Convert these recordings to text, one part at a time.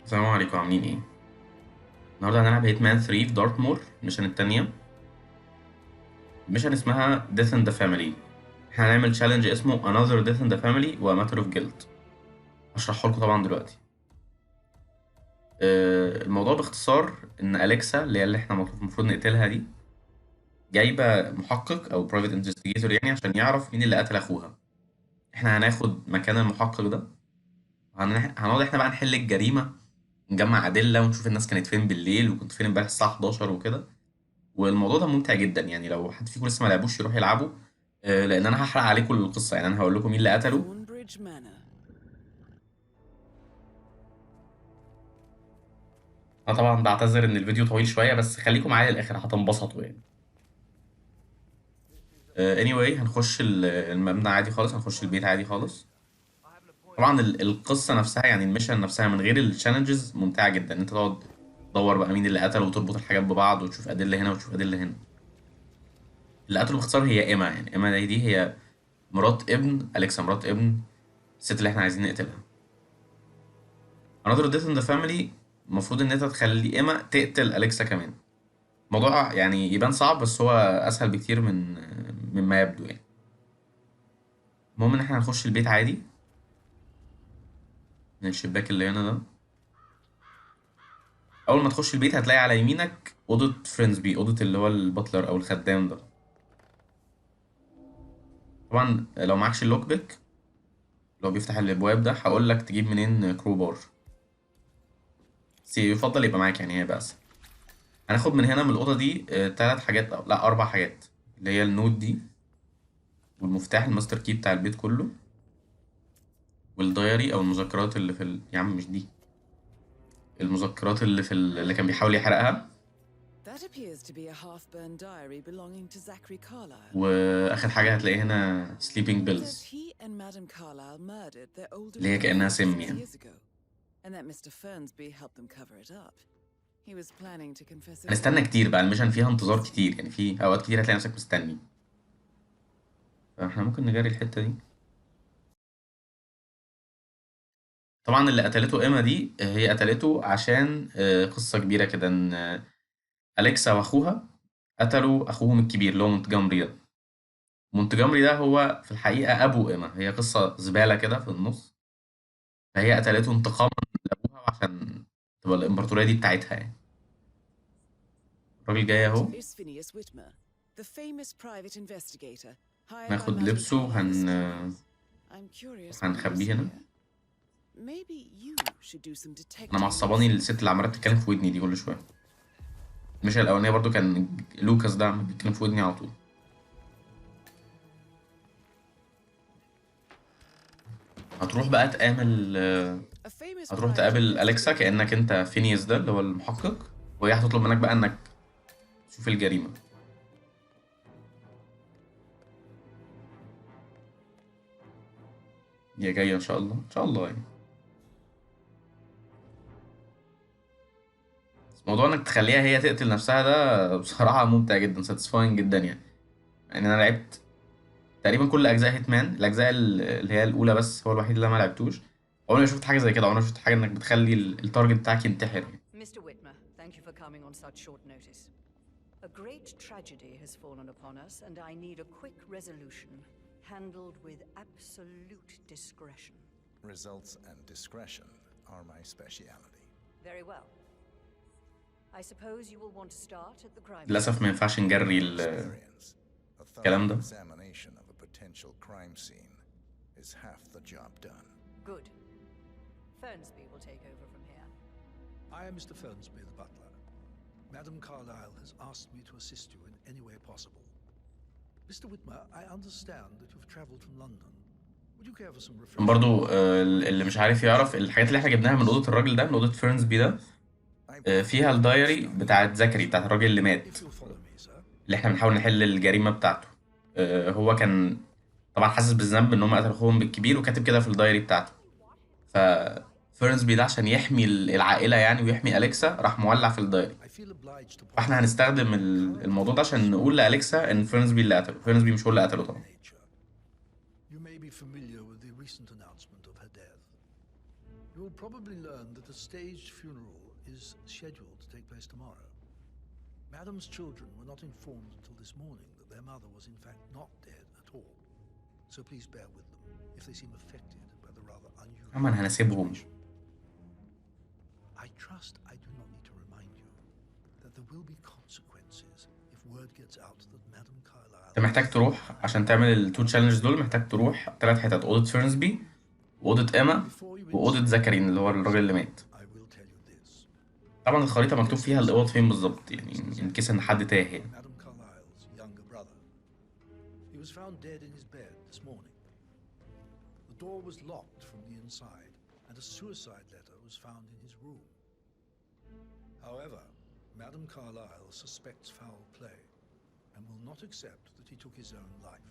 السلام عليكم، عاملين ايه؟ النهارده هنلعب هيتمان 3 في دارتمور، الميشن التانية. الميشن اسمها Death in the Family. احنا هنعمل تشالنج اسمه Another Death in the Family و A Matter of Guilt. هشرحه لكم طبعا دلوقتي. الموضوع باختصار ان أليكسا اللي احنا المفروض نقتلها دي جايبة محقق او برايفت انفستيجيتور، يعني عشان يعرف مين اللي قتل اخوها. احنا هناخد مكان المحقق ده، هنقعد احنا بقى نحل الجريمة، نجمع أدلة ونشوف الناس كانت فين بالليل وكنت فين امبارح الساعة 11 وكده. والموضوع ده ممتع جدا، يعني لو حد فيكم لسه ما لعبوش يروح يلعبه. لان انا هحرق عليكم القصه، يعني انا هقول لكم مين اللي قتله. انا طبعا بعتذر ان الفيديو طويل شويه، بس خليكم معايا للاخر هتنبسطوا يعني. anyway هنخش المبنى عادي خالص، هنخش البيت عادي خالص. طبعا القصه نفسها، يعني الميشن نفسها من غير التشالنجز ممتعه جدا، انت تقعد تدور بقى مين اللي قتله وتربط الحاجات ببعض وتشوف ادله هنا وتشوف ادله هنا. اللي قتله باختصار هي ايما، يعني ايما دي هي مرات ابن اليكسا، مرات ابن الست اللي احنا عايزين نقتلها. another death in the family، المفروض ان انت تخلي ايما تقتل اليكسا كمان. الموضوع يعني يبان صعب، بس هو اسهل بكتير مما يبدو يعني. المهم ان احنا هنخش البيت عادي من الشباك اللي هنا ده. اول ما تخش البيت هتلاقي على يمينك اوضه فرينزبي، اوضه اللي هو الباتلر او الخدام ده. طبعا لو معكش اللوك بيك لو بيفتح الابواب ده، هقول لك تجيب منين كروبار، بس يفضل يبقى معاك، يعني هيبقى اسهل. هناخد من هنا من الاوضه دي 3 حاجات، أو لا 4 حاجات، اللي هي النوت دي والمفتاح الماستر كي بتاع البيت كله، والدايري او المذكرات اللي يا عم مش دي، المذكرات اللي كان بيحاول يحرقها. That appears to be a half-burned diary belonging to Zachary Carlisle. واخر حاجه هتلاقي هنا sleeping It says pills، he and Madame Carlisle murdered their older اللي هي brother كانها 56 سم يعني. years ago, and that Mr. Fernsby helped them cover it up. He was planning to confess it هنستنى all. كتير بقى، الميشن فيها انتظار كتير، يعني في اوقات كتير هتلاقي نفسك مستني. فاحنا ممكن نجري الحته دي. طبعا اللي قتلته ايما دي هي قتلته عشان قصه كبيره كده، ان اليكسا واخوها قتلوا اخوهم الكبير اللي هو مونتجمري ده. مونتجمري ده هو في الحقيقه ابو ايما، هي قصه زباله كده في النص. فهي قتلته انتقاما لابوها، وعشان تبقى الامبراطوريه دي بتاعتها يعني. الراجل جاي اهو. That is Phineas Whitmer, the famous private investigator hired by ناخد Madame لبسه Carlisle's clients. I'm curious what he was هنخبيه هنا. here. Maybe you should do some detecting انا معصباني yourself. الست اللي عماله تتكلم في ودني دي كل شويه. مش الاولانيه برضو كان لوكاس ده عمال بيتكلم في ودني على طول. هتروح بقى تقابل A famous هتروح private تقابل أليكسا investigator. كأنك انت فينيس ده اللي هو المحقق، وهي هتطلب منك بقى انك تشوف الجريمة. هي جاية ان شاء الله ان شاء الله يعني. بس موضوع انك تخليها هي تقتل نفسها ده بصراحة ممتع جدا، ساتيسفاينج جدا يعني. يعني انا لعبت تقريبا كل اجزاء هيتمان، الاجزاء اللي هي الاولى بس هو الوحيد اللي أنا ما لعبتوش. عمري ما شفت حاجة زي كده، عمري ما شفت حاجة انك بتخلي التارجت بتاعك ينتحر يعني. Mr. Whitmer, thank you for coming on such short notice. A great tragedy has fallen upon us, and I need a quick resolution, handled with absolute discretion. Results and discretion are my speciality. Very well. I suppose you will want to start at the crime scene. للأسف ما ينفعش نجري Experience. A الكلام thorough ده. examination of a potential crime scene is half the job done. Good. Fernsby will take over from here. I am Mr. Fernsby, the butler. Madame Carlisle has asked me to assist you in any way possible. Mr. Whitmer, I understand that you've traveled from London. Would you care for some refreshments? برضو اللي مش عارف يعرف الحاجات اللي احنا جبناها من اوضه الراجل ده، من اوضه فرينزبي ده، فيها الدايري بتاعت زكري، بتاعت الراجل اللي مات، If you'll follow me, sir. اللي احنا بنحاول نحل الجريمه بتاعته. هو كان طبعا حاسس بالذنب ان هم قتلوا اخوهم بالكبير، وكاتب كده في الدايري بتاعته. ف فرينزبي ده عشان يحمي العائله يعني ويحمي اليكسا، راح مولع في الدايري. I feel obliged to point فاحنا out هنستخدم الموضوع ده عشان نقول لاليكسا ان فرينزبي اللي قتله. فرينزبي مش هو اللي قتله طبعا. nature. You may be familiar with the recent announcement of her death. You will probably learn that a staged funeral is scheduled to take place tomorrow. Madam's children were not informed until this morning that their mother was in fact not dead at all. So please bear with them if they seem affected by the rather unusual أما أنا هنسيبهم. I trust I do not need to remind you that there will be consequences if word gets out that Madam Carlisle. أنت محتاج تروح عشان تعمل التو تشالنج دول، محتاج تروح 3 حتت: أوضة فيرنسبي وأوضة إيما وأوضة زكري اللي هو الراجل اللي مات. I will tell you this. طبعا الخريطة مكتوب فيها الأوض فين بالظبط، يعني إن كيس إن حد تاه يعني. Madam Carlisle's younger brother. He was found dead in his bed this morning. The door was locked from the inside, and a suicide letter was found in his room. However, Madam Carlisle suspects foul play and will not accept that he took his own life.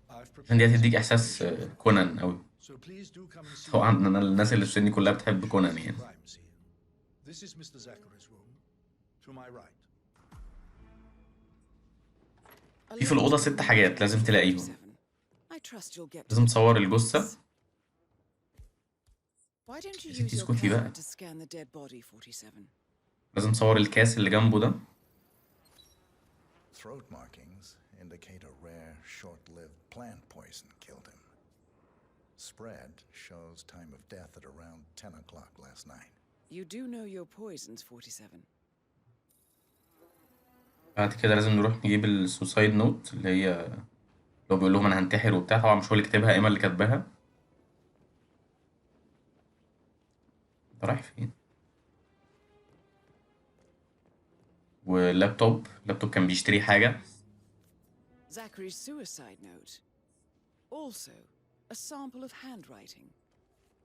I've عشان دي prepared هتديك إحساس كونان أوي. so please do come and see طبعا me. أنا الناس اللي في سني كلها بتحب كونان يعني. Crime scene. This is Mr. Zachary's room. To my right. في الأوضة 6 حاجات لازم تلاقيهم. I trust you'll get لازم تصور الجثة. Why don't you يا ستي use your اسكتي بقى. camera to scan the dead body, 47? لازم تصور الكاس اللي جنبه ده. Throat markings indicate a rare, short-lived plant poison killed him. Spread shows time of death at around 10 o'clock last night. You do know your poisons, 47. بعد كده لازم نروح نجيب السوسايد نوت اللي هي لو بيقول لهم انا هنتحر وبتاع. طبعا مش هو اللي كاتبها، ايما اللي كاتباها. انت رايح فين؟ واللابتوب كان بيشتري حاجة. Zachary's suicide note. Also, a sample of handwriting.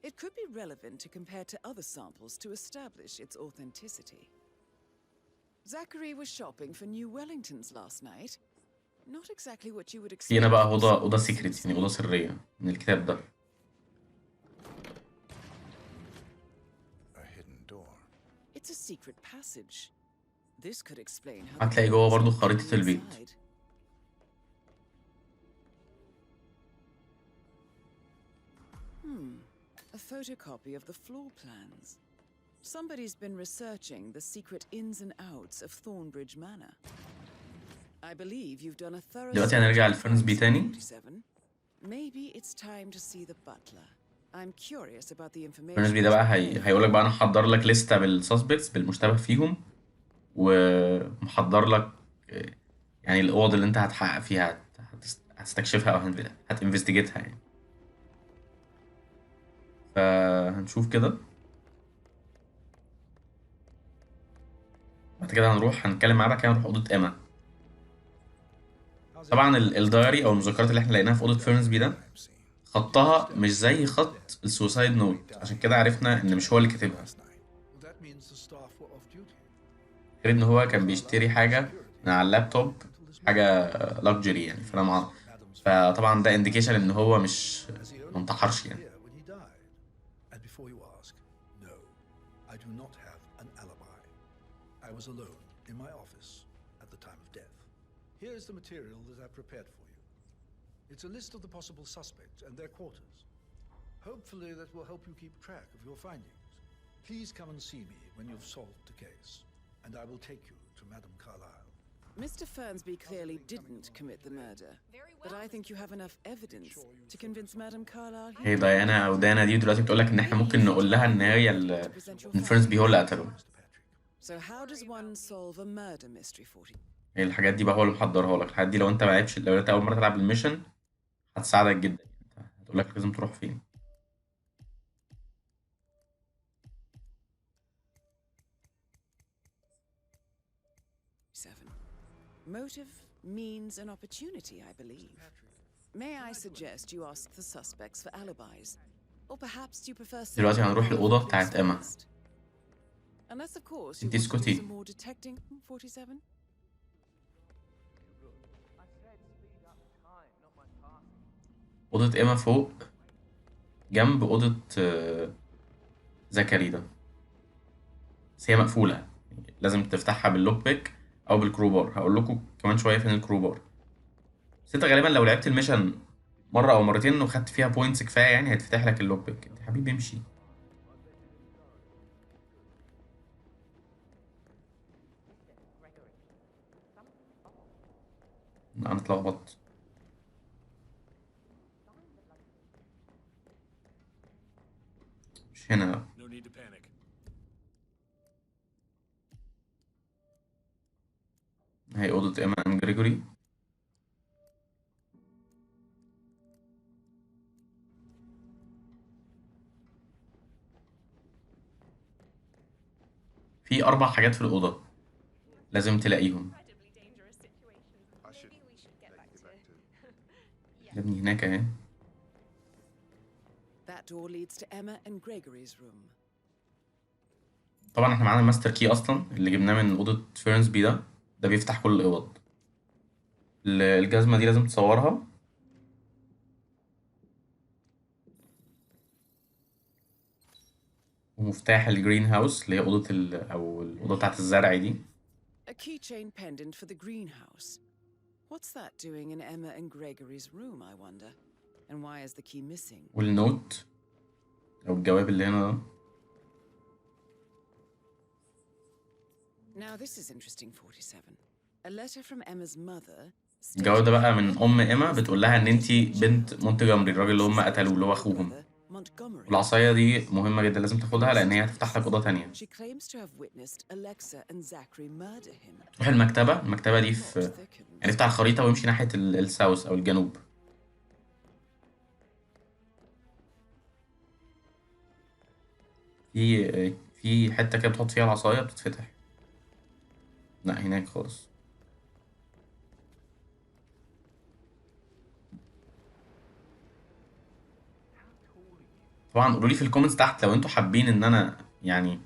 It could be relevant to compare to other samples to establish its authenticity. Zachary was shopping for new Wellingtons last night. Not exactly what you would expect. في هنا بقى from أوضة someone سيكريت، يعني أوضة suicide. سرية من الكتاب ده. A hidden door. It's a secret passage. This could explain how. هتلاقي جوه برضو خريطة البيت. inside. A photocopy of the floor plans. Somebody's been researching the secret ins and outs of Thornbridge Manor. I believe you've done a thorough دلوقتي search هنرجع of للفرنس بي house تاني. 47. Maybe it's time to see the butler. I'm curious about the information. فرنس بي ده بقى هيقولك بقى انا محضر لك لستة بالسسبكتس بالمشتبه فيهم، ومحضر لك يعني الأوض اللي انت هتحقق فيها، هتستكشفها او هتنفستيجيتها يعني. فهنشوف كده. بعد كده هنتكلم معاه. بعد كده هنروح أوضة إيما. طبعا الدايري او المذكرات اللي احنا لقيناها في أوضة فيرنسبي ده Crime scene. خطها مش زي خط السوسايد نوت، عشان كده عرفنا ان مش هو اللي كاتبها. Last night. Well, that means the staff were off duty. غير ان هو كان بيشتري حاجة من على اللابتوب، حاجة لاكجري يعني. فطبعا ده انديكيشن ان هو مش منتحرش يعني. Here when he died. And before you ask, no, I do not have an alibi. I was alone in my office at the time of death. Here is the material that I prepared for you. It's a list of the possible suspects and their quarters. Hopefully that will help you keep track of your findings. Please come and see me when you've solved the case, and I will take you to Madam Carlisle. Mr. Fernsby clearly didn't commit the murder, but I think you have enough evidence to convince Madam Carlisle. هي ديانا او دانا دي دلوقتي بتقولك ان احنا ممكن نقول لها ان هي ان فيرنسبي هو اللي قتله. So how does one solve a murder mystery, 40? هي الحاجات دي بقى هو اللي محضرها لك. الحاجات دي لو انت ما لعبتش، لو انت اول مرة تلعب الميشن هتساعدك جدا. هتقولك لازم تروح فين. Motive means an opportunity, I believe. May I suggest you ask the suspects for alibis, or perhaps you prefer. دلوقتي هنروح الأوضة بتاعت إيما. Unless of course you انتي want to do اسكتي. some more detecting, 47. أوضة إيما فوق جنب أوضة زكري ده، بس هي مقفولة. لازم تفتحها باللوك بيك أو بالكروبار. هقول لكم كمان شوية فين الكروبار. بس أنت غالبا لو لعبت الميشن مرة أو مرتين وخدت فيها بوينتس كفاية يعني هيتفتح لك اللوك بيك. يا حبيبي امشي. لا انا اتلخبطت. مش هنا لا. No need to panic. هي اوضة ايما اند جريجوري. في 4 حاجات في الأوضة لازم تلاقيهم. يا ابني هناك اهي. That door leads to Emma and Gregory's room. طبعا احنا معانا الماستر كي اصلا اللي جبناه من اوضه فيرنسبي ده بيفتح كل الاوض. الجزمه دي لازم تصورها. ومفتاح الجرين هاوس اللي هي اوضه او الاوضه بتاعت الزرع دي. A keychain pendant for the greenhouse. What's that doing in Emma and Gregory's room, I wonder? And why is the key missing? والنوت او الجواب اللي هنا ده. Now this is interesting, 47. A letter from Emma's mother. الجواب ده بقى من ام ايما بتقول لها ان انتي بنت مونتجومري، الراجل اللي هم قتلوه اللي هو اخوهم. والعصايه دي مهمه جدا لازم تاخدها لان هي هتفتح لك اوضه تانية. She claims to have witnessed Alexa and Zachary murder him. روح المكتبه دي في يعني افتح الخريطه وامشي ناحيه الساوث او الجنوب. في حته كده بتحط فيها العصايه بتتفتح. لا هناك خالص. طبعا قولوا لي في الكومنتس تحت لو انتوا حابين ان انا يعني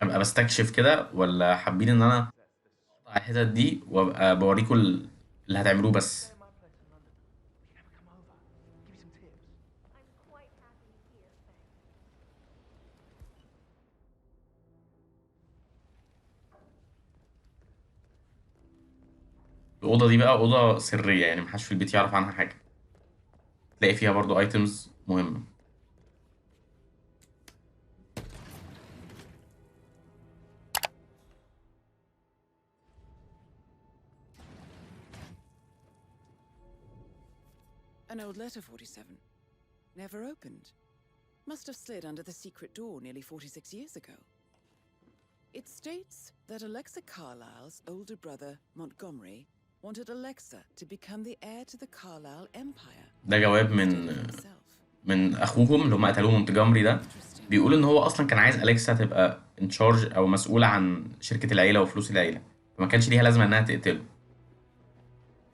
ابقى بستكشف كده، ولا حابين ان انا اقطع الحتت دي وابقى بوريكم اللي هتعملوه بس. الأوضة دي بقى أوضة سرية يعني محدش في البيت يعرف عنها حاجة. تلاقي فيها برضو ايتمز مهمة. An old letter, 47. Never opened. Must have slid under the secret door nearly 46 years ago. It states that Alexa Carlisle's older brother, Montgomery, wanted Alexa to become the heir to the Carlisle Empire. ده جواب من أخوهم اللي هم قتلوه مونتجومري ده. بيقول إن هو أصلا كان عايز أليكسا تبقى in charge أو مسؤولة عن شركة العيلة وفلوس العيلة، فما كانش ليها لازمة إنها تقتله.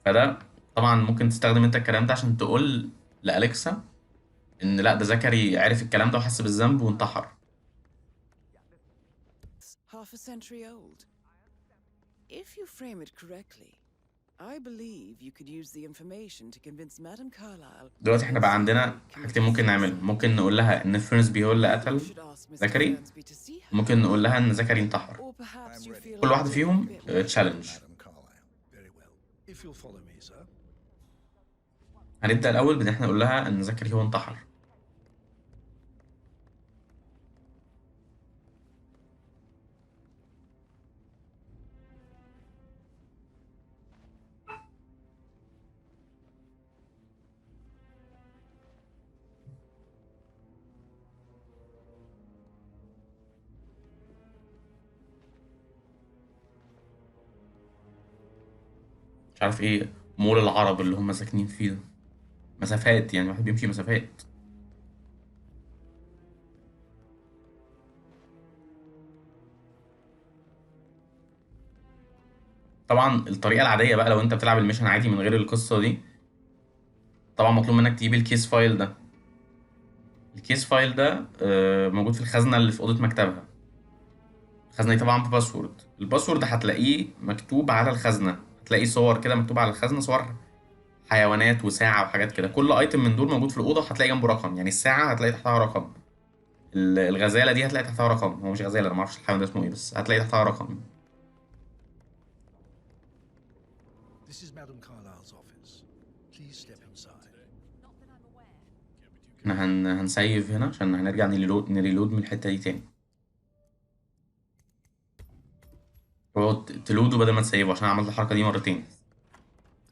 فده طبعا ممكن تستخدم انت الكلام ده عشان تقول لأليكسا ان لا ده زكري عرف الكلام ده وحس بالذنب وانتحر. Half a century old. If you frame it correctly, I believe you could use the information to convince Madame Carlisle. دلوقتي احنا بقى عندنا حاجتين ممكن نعملهم. ممكن نقول لها ان فيرنسبي هو اللي قتل زكري، ممكن نقول لها ان زكري انتحر. كل واحدة فيهم تشالنج. هنبدأ الأول بإن احنا نقول لها ان زكري هو انتحر. مش عارف ايه مول العرب اللي هم ساكنين فيه ده. مسافات يعني واحد بيمشي مسافات. طبعا الطريقة العادية بقى لو انت بتلعب الميشن عادي من غير القصة دي، طبعا مطلوب منك تجيب الكيس فايل ده. الكيس فايل ده موجود في الخزنة اللي في أوضة مكتبها. الخزنة دي طبعا بباسورد. الباسورد هتلاقيه مكتوب على الخزنة، هتلاقي صور كده مكتوب على الخزنة، صور حيوانات وساعة وحاجات كده. كل ايتم من دول موجود في الأوضة هتلاقي جنبه رقم. يعني الساعة هتلاقي تحتها رقم، الغزالة دي هتلاقي تحتها رقم. هو مش غزالة، أنا معرفش الحيوان ده اسمه ايه، بس هتلاقي تحتها رقم. This is Madame Carlisle's office. Please step inside. احنا هنسيف هنا عشان هنرجع نريلود من الحتة دي تاني. اقعد تلودوا بدل ما تسيفوا عشان عملت الحركة دي مرتين.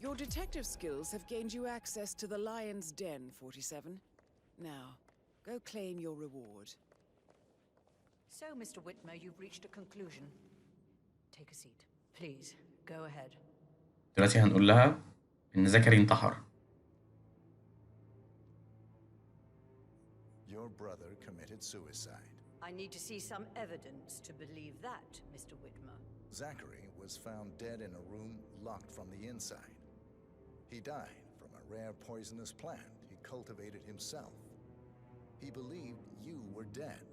Your Your detective skills have gained you access to the Lion's Den, 47. Now, go claim your reward. So, Mr. Whitmer, you've reached a conclusion. Take a seat. Please, go ahead. دلوقتي هنقول لها إن زكري انتحر. Your brother committed suicide. I need to see some evidence to believe that, Mr. Whitmer. Zachary was found dead in a room locked from the inside. He died from a rare poisonous plant he cultivated himself. He believed you were dead,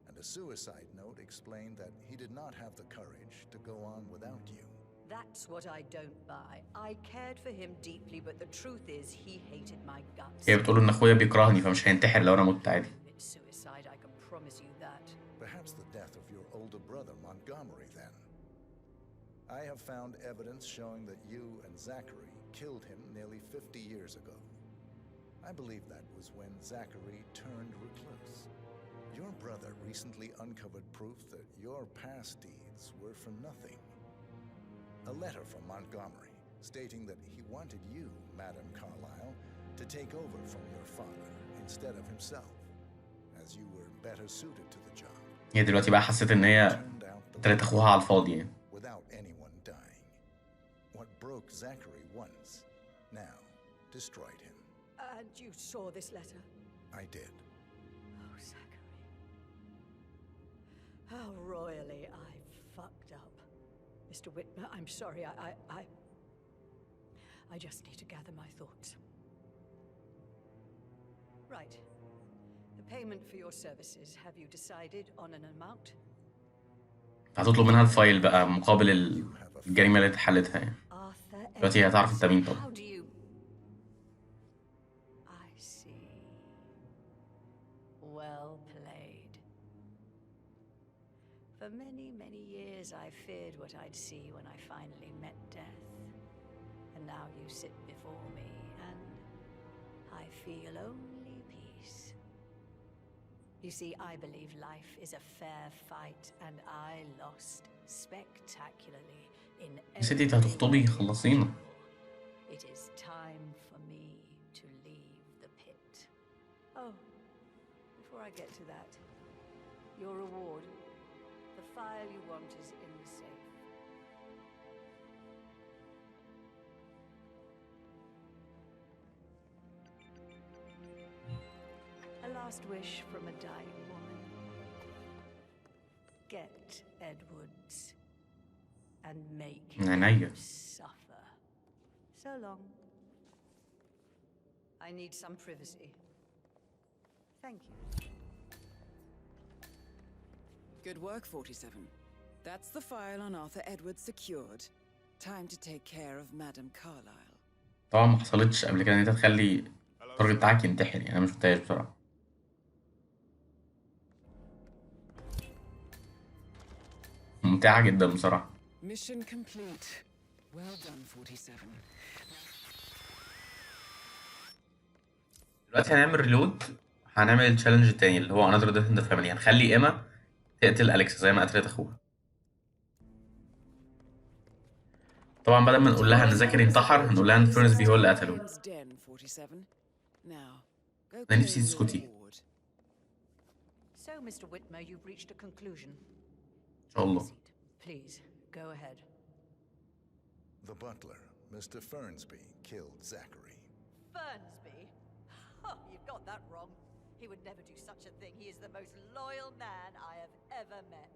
and a suicide note explained that he did not have the courage to go on without you. That's what I don't buy. I cared for him deeply, but the truth is he hated my guts. هي بتقول إن أخويا بيكرهني فمش هينتحر لو أنا مت عادي. It's suicide, I can promise you that. Perhaps the death of your older brother, Montgomery, then. I have found evidence showing that you and Zachary killed him nearly 50 years ago. I believe that was when Zachary turned recluse. Your brother recently uncovered proof that your past deeds were for nothing. A letter from Montgomery stating that he wanted you, Madam Carlisle, to take over from your father instead of himself, as you were better suited to the job. هي دلوقتي بقى حسيت إن هي Turned out the قتلت أخوها على الفاضي يعني. without anyone dying. What broke Zachary once, now destroyed him. And you saw this letter? I did. Oh, Zachary. How royally I fucked up. Mr. Whitmer, I'm sorry. I just need to gather my thoughts. Right. The payment for your services. Have you decided on an amount? هتطلب منها الفايل بقى مقابل الجريمة اللي اتحلتها يعني. Arthur. دلوقتي هتعرف انت مين طبعا. How do you? I see. Well played. For many, many years I feared what I'd see when I finally met death. And now you sit before me and I feel only peace. You see, I believe life is a fair fight and I lost spectacularly in يا ستي انت هتخطبي خلصينا. It is time for me to leave the pit. Oh, before I get to that, your reward. The file you want is in the safe. A last wish from a dying woman. Get Edwards and make عينيا. him suffer. So long. I need some privacy. Thank you. Good work, 47. That's the file on Arthur Edwards secured. Time to take care of Madam Carlisle. طبعا ما حصلتش قبل كده ان انت تخلي الراجل بتاعك ينتحر يعني. انا مش شفتهاش بصراحة. ممتعة جدا بصراحة. Mission complete. Well done, 47. دلوقتي هنعمل ريلود. هنعمل التشالنج التاني اللي هو another death in the family. هنخلي إيما تقتل أليكسا زي ما قتلت أخوها. طبعا بدل ما نقول لها إن زكري انتحر هنقول لها إن ثورنسبي هو اللي قتله. أنا نفسي تسكتي. So, Mr. Whitmer, you've reached a conclusion. إن شاء الله. Please, go ahead. The butler, Mr. Fernsby, killed Zachary. Fernsby? Oh, you've got that wrong. He would never do such a thing. He is the most loyal man I have ever met.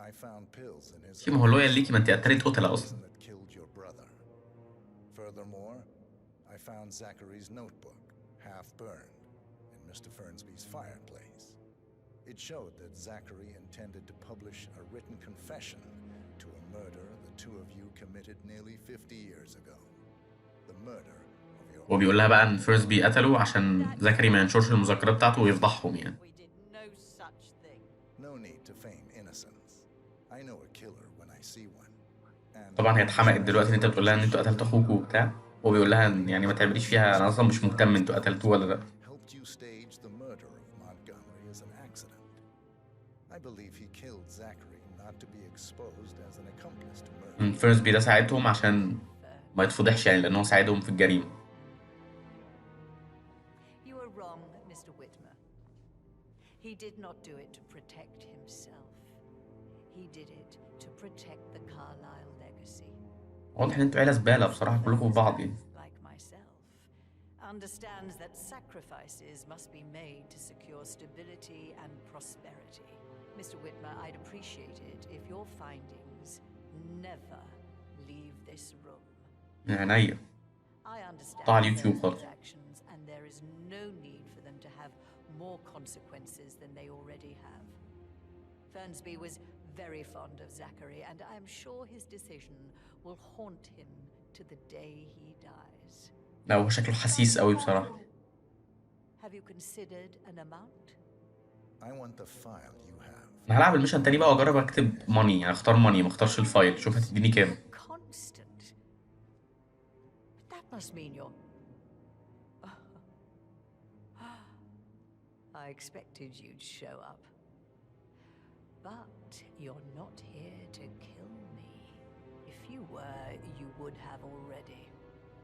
I found pills in his ما هو لويال ليكي ما انت قتلت قتلة أصلا. that killed your brother. Furthermore, I found Zachary's notebook, half burned, in Mr. Fernsby's fireplace. It showed that Zachary intended to publish a written confession to a murder the two of you committed nearly 50 years ago. The murder of your... هو بيقول لها بقى إن ثورنسبي قتله عشان زكري ما ينشرش المذكرات بتاعته ويفضحهم يعني. We did no such thing. No need to feign innocence. I know a killer when I see one. And طبعا هي اتحمقت دلوقتي ان انت بتقول لها ان انتوا قتلتوا اخوكوا وبتاع. هو بيقول لها يعني ما تعمليش فيها، انا اصلا مش مهتم انتوا قتلتوه ولا لا. helped you stage the murder of Montgomery as an accident. I believe he killed Zachary not to be exposed as an accomplice to murder. ثورنسبي ده ساعدهم عشان ما يتفضحش يعني لان هو ساعدهم في الجريمه. You are wrong, Mr. Whitmer. He did not do it to protect himself. He did it to protect the Carlisle legacy. واضح ان انتوا عيله زباله بصراحه كلكم في بعض يعني. Like myself, understands that sacrifices must be made to secure stability and prosperity. Mr. Whitmer, I'd appreciate it if your findings never leave this room. من عينيا. I understand طلع على اليوتيوب Fernsby's خالص. actions, and there is no need for them to have more consequences than they already have. Fernsby was very fond of Zachary, and I'm sure his decision will haunt him to the day he dies. لا هو شكله حسيس قوي بصراحه. Have you considered an amount? I want the file you have. انا هلعب الميشن تاني بقى واجرب اكتب ماني، يعني اختار ماني ما اختارش الفايل، شوف هتديني كام. Constant. But that must mean you're... I expected you'd show up. But you're not here to kill me. If you were, you would have already.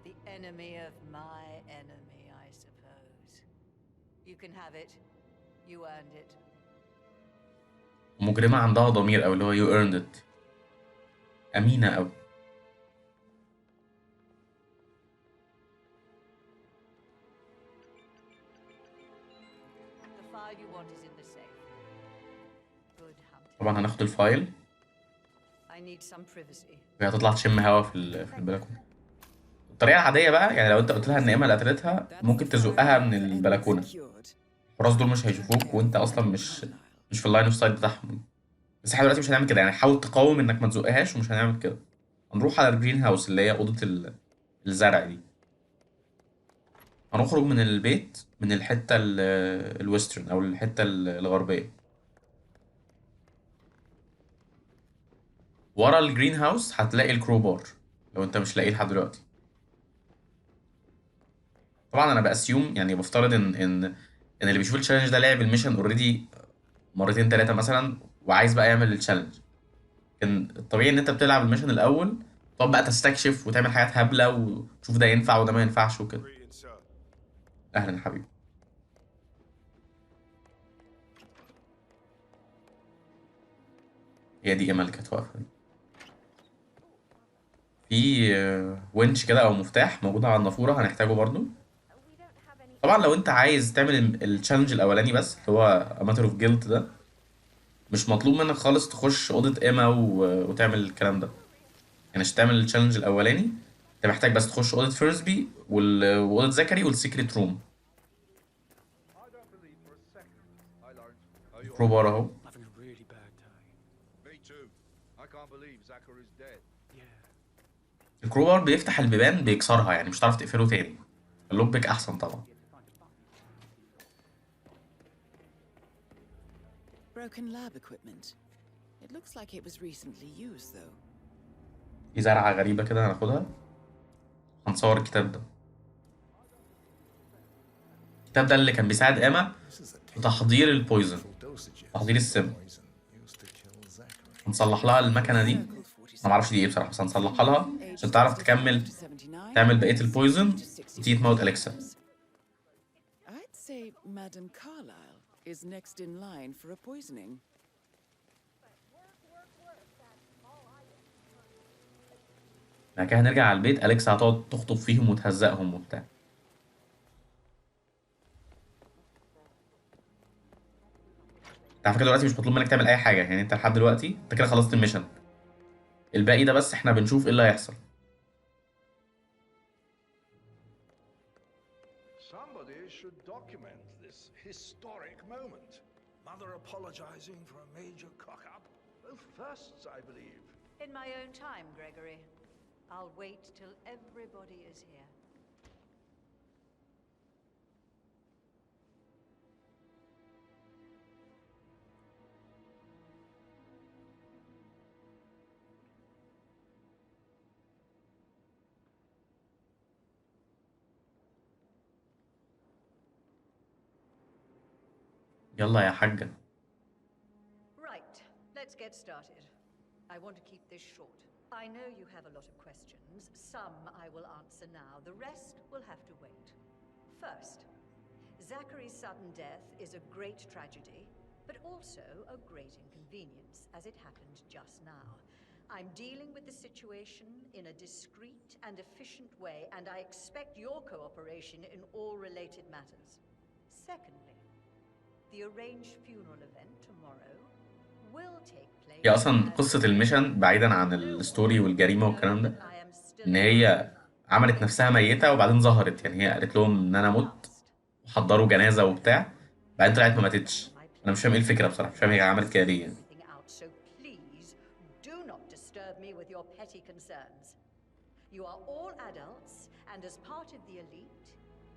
The enemy of my enemy, I suppose. You can have it. You earned it. مجرمه عندها ضمير او اللي هو you earned it. امينه قوي. The file you want is in the safe. Good hunting. طبعا هناخد الفايل I need some privacy. وهي هتطلع تشم هوا في البلكونه. الطريقه العاديه بقى يعني لو انت قلت لها ان ايما اللي قتلتها ممكن تزقها من البلكونه. الحراس دول مش هيشوفوك وانت اصلا مش في اللاين اوف سايت بتاعهم. بس احنا دلوقتي مش هنعمل كده، يعني حاول تقاوم انك ما تزقهاش ومش هنعمل كده. هنروح على الجرين هاوس اللي هي اوضه الزرع دي. هنخرج من البيت من الحته الويسترن او الحته الغربيه. ورا الجرين هاوس هتلاقي الكروبار لو انت مش لاقيه لحد دلوقتي. طبعا انا باسيوم يعني بفترض ان اللي بيشوف التشالنج ده لعب الميشن اوريدي مرتين ثلاثه مثلا وعايز بقى يعمل التشالنج. كان الطبيعي ان انت بتلعب الميشن الاول تقعد بقى تستكشف وتعمل حاجات هبله وتشوف ده ينفع وده ما ينفعش وكده. اهلا يا حبيبي. هي دي ايما اللي كانت واقفه دي. في ونش كده او مفتاح موجود على النافوره هنحتاجه برضو. طبعا لو انت عايز تعمل التشالنج الاولاني بس اللي هو اماتر اوف جيلت ده مش مطلوب منك خالص تخش اوضه ايما وتعمل الكلام ده. يعني عشان تعمل التشالنج الاولاني انت محتاج بس تخش اوضه فيرسبي واوضه زكري والسيكريت روم. كروبار اهو. Having a really bad time. Me too. I can't believe Zachary's dead. Yeah. الكروبار بيفتح البيبان بيكسرها، يعني مش هتعرف تقفله تاني. اللوك بيك احسن طبعا. Broken lab equipment. It looks like it was recently used, though. في زرعه غريبه كده هناخدها. هنصور الكتاب ده. الكتاب ده اللي كان بيساعد ايما في تحضير البويزن، تحضير السم. هنصلح لها المكنه دي، انا معرفش دي ايه بصراحه بس هنصلحها لها عشان تعرف تكمل تعمل بقيه البويزن وتيجي تموت اليكسا. I'd say Madame Carlisle is next in line for a poisoning. بعد كده هنرجع على البيت، اليكسا هتقعد تخطب فيهم وتهزقهم وبتاع. انت على فكره دلوقتي مش مطلوب منك تعمل اي حاجه، يعني انت لحد دلوقتي انت كده خلصت الميشن. الباقي ده بس احنا بنشوف ايه اللي هيحصل. Somebody should document this historic moment. Mother apologizing for a major cock-up. Both firsts, I believe. In my own time, Gregory. I'll wait till everybody is here. يلا يا حاجه. Right, let's get started. I want to keep this short. I know you have a lot of questions. Some I will answer now. The rest will have to wait. First, Zachary's sudden death is a great tragedy, but also a great inconvenience, as it happened just now. I'm dealing with the situation in a discreet and efficient way, and I expect your cooperation in all related matters. Secondly, the arranged funeral event tomorrow will take place. هي اصلا قصه الميشن بعيدا عن الستوري والجريمه والكلام ده، ان هي عملت نفسها ميته وبعدين ظهرت. يعني هي قالت لهم ان انا مت وحضروا جنازه وبتاع، بعدين طلعت ما ماتتش. انا مش فاهم ايه الفكره بصراحه، مش فاهم هي عملت كده ليه يعني. So please do not disturb me with your petty concerns. You are all adults, and as part of the elite,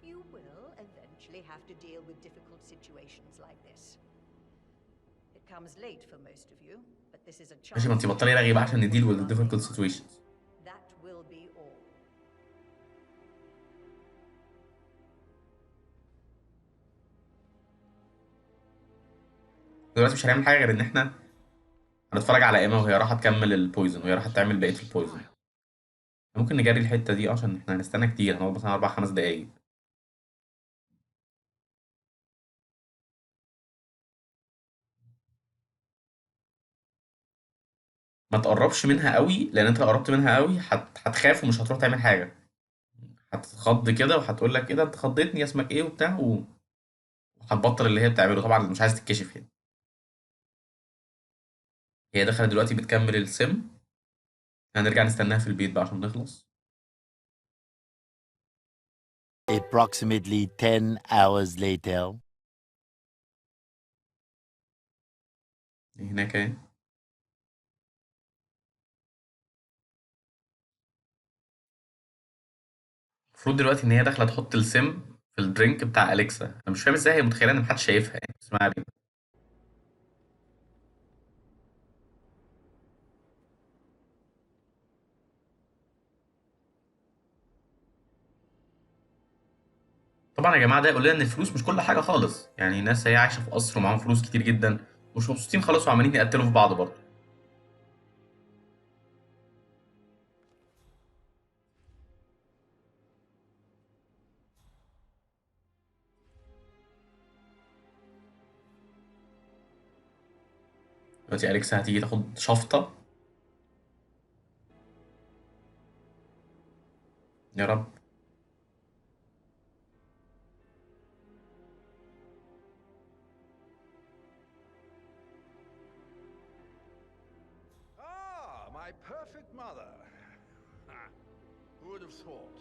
you will eventually have to deal with difficult situations like this. It comes late for most of you, but this is a chance. ماشي، ما انت بطلي رغي بقى عشان نديل with difficult situations. That will be all. دلوقتي مش هنعمل حاجه غير ان احنا هنتفرج على ايما وهي رايحه تكمل البويزن، وهي رايحه تعمل بقيه البويزن. ممكن نجري الحته دي عشان احنا هنستنى كتير، هنقعد مثلا 4-5 دقايق. ما تقربش منها قوي، لان انت لو قربت منها قوي هتخاف ومش هتروح تعمل حاجه. هتتخض كده وهتقول لك ايه ده، انت خضتني، اسمك ايه وبتاع وهتبطل اللي هي بتعمله. طبعا مش عايز تتكشف يعني. هي دخلت دلوقتي بتكمل السم، هنرجع نستناها في البيت بقى عشان نخلص. Approximately 10 hours later. هناك اهي. المفروض دلوقتي ان هي داخله تحط السم في الدرينك بتاع اليكسا. انا مش فاهم ازاي هي متخيله ان محدش شايفها يعني، بس ما علينا. طبعا يا جماعه ده يقول لنا ان الفلوس مش كل حاجه خالص. يعني ناس هي عايشه في قصر ومعاهم فلوس كتير جدا ومش مبسوطين خالص وعمالين يقتلوا في بعض برضه. دلوقتي اليكسا هتيجي تاخد شفطه. يا رب. Ah, my perfect mother. Who would have thought?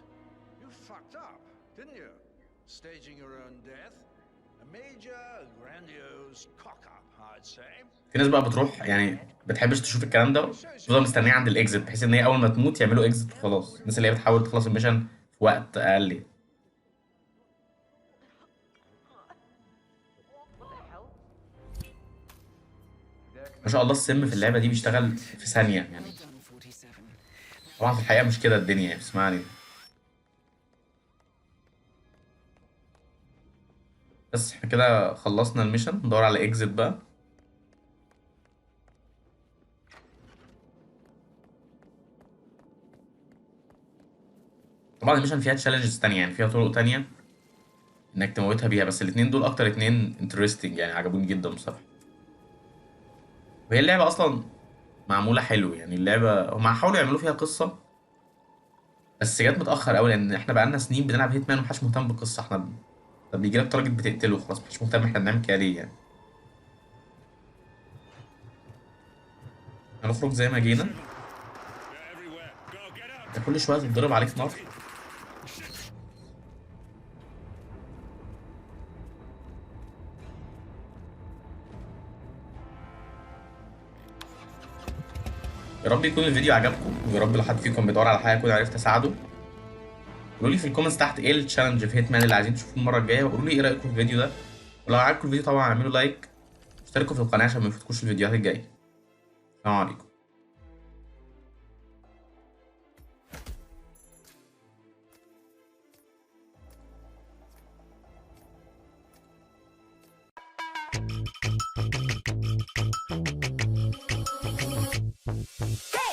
You fucked up, didn't you? Staging your own death? A major, grandiose cock-up, I'd say. في ناس بقى بتروح يعني بتحبش تشوف الكلام ده، تفضل مستنيه عند الاكزit بحيث ان هي اول ما تموت يعملوا اكزit وخلاص. الناس اللي هي بتحاول تخلص الميشن في وقت اقل. ما شاء الله السم في اللعبه دي بيشتغل في ثانيه يعني. طبعا في الحقيقه مش كده الدنيا يعني، اسمعني. بس احنا كده خلصنا الميشن، ندور على اكزit بقى. طبعا الميشن فيها تشالنجز تانية، يعني فيها طرق تانية انك تموتها بيها، بس الاتنين دول اكتر اتنين انترستنج يعني، عجبوني جدا بصراحة. وهي اللعبة اصلا معمولة حلو يعني. اللعبة هم حاولوا يعملوا فيها قصة بس جت متأخر قوي، لان احنا بقالنا سنين بنلعب هيتمان ومحدش مهتم بالقصة. احنا طب بيجي لك تارجت بتقتله خلاص، محدش مهتم احنا بنعمل كده ليه يعني. هنخرج زي ما جينا. ده كل شوية تتضرب عليك نار. يا رب يكون الفيديو عجبكم، ويا رب لو حد فيكم بيدور على حاجه اكون عرفت اساعده. قولوا لي في الكومنتس تحت ايه التشالنج في هيتمان اللي عايزين تشوفوه المره الجايه، وقولوا لي ايه رايكم في الفيديو ده. ولو عجبكم الفيديو طبعا اعملوا لايك واشتركوا في القناه عشان ما يفوتكوش الفيديوهات الجايه. السلام عليكم. Hey!